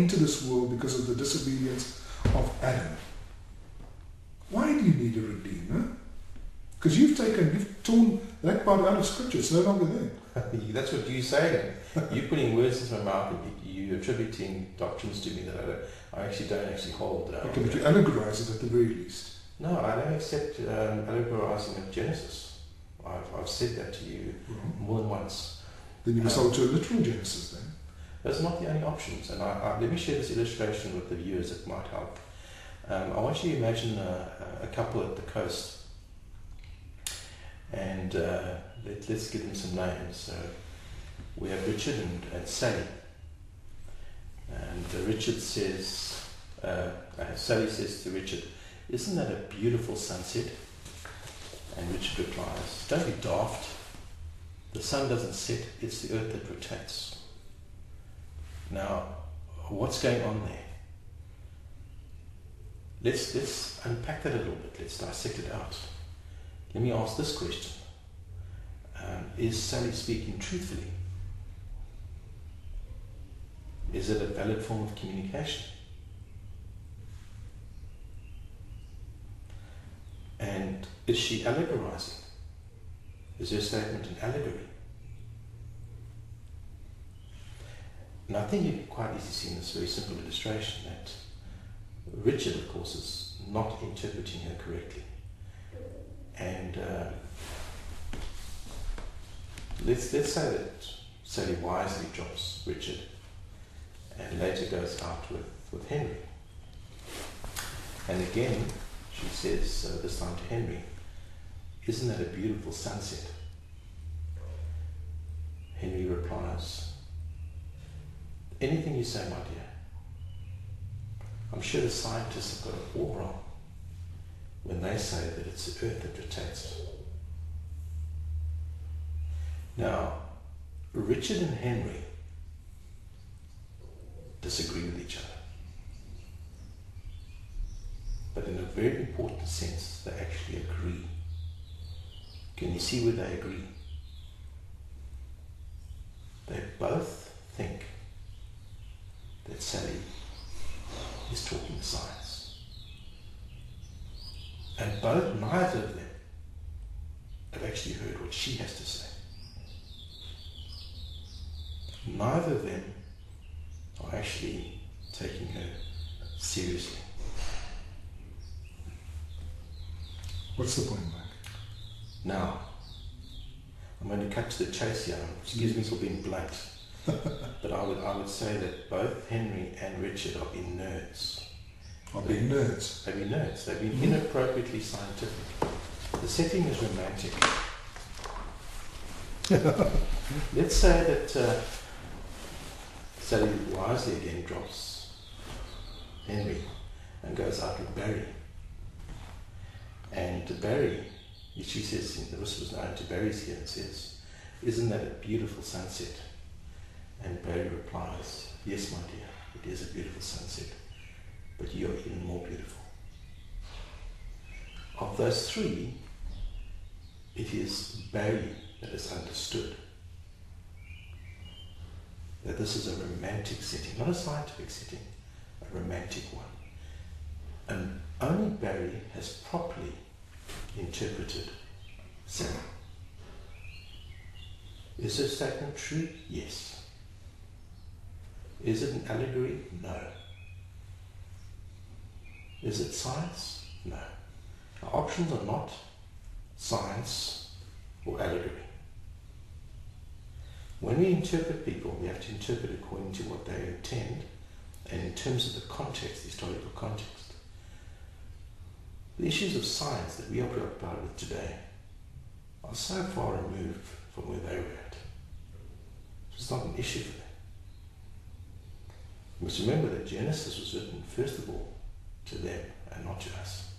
enter this world because of the disobedience of Adam. Why do you need a redeemer? Because you've torn that part out of Scripture. It's no longer there. That's what you're saying. You're putting words into my mouth, and you're attributing doctrines to me that I actually don't hold. Okay, but you allegorize it at the very least. No, I don't accept allegorizing of Genesis. I've said that to you more than once. Then you must hold to a literal Genesis then. Those are not the only options. And let me share this illustration with the viewers. It might help. I want you to imagine a couple at the coast. And let's give them some names. So we have Richard and Sally. And Richard says, Sally says to Richard, "Isn't that a beautiful sunset?" And Richard replies, "Don't be daft. The sun doesn't set, it's the earth that rotates." Now, what's going on there? Let's unpack that a little bit. Let's dissect it out. Let me ask this question. Is Sally speaking truthfully? Is it a valid form of communication? And is she allegorizing? Is her statement an allegory? And I think you can quite easily see in this very simple illustration that Richard, of course, is not interpreting her correctly. And let's say that Sally wisely drops Richard and later goes out with Henry. And again, she says this time to Henry, "Isn't that a beautiful sunset?" Henry replies, "Anything you say, my dear. I'm sure the scientists have got it all wrong when they say that it's the earth that rotates." Now, Richard and Henry disagree with each other. But in a very important sense, they actually agree. Can you see where they agree? They both think that Sally is talking science. And neither of them have actually heard what she has to say. Neither of them are actually taking her seriously. What's the point, Mike? Now, I'm going to cut to the chase here. Excuse me for being blunt. But I would say that both Henry and Richard are being nerds. They've been nerds. They've been inappropriately scientific. The setting is romantic. Let's say that Sally wisely again drops Henry and goes out with Barry. And to Barry, she says, this was known to Barry's here, and says, "Isn't that a beautiful sunset?" And Barry replies, "Yes, my dear, it is a beautiful sunset, but you're even more beautiful." Of those three, it is Barry that is understood that this is a romantic setting, not a scientific setting, a romantic one. And only Barry has properly interpreted Sally. Is her statement true? Yes. Is it an allegory? No. Is it science? No. Our options are not science or allegory. When we interpret people, we have to interpret according to what they intend and in terms of the context, the historical context. The issues of science that we are preoccupied with today are so far removed from where they were at. It's not an issue for them. We must remember that Genesis was written first of all to them and not to us.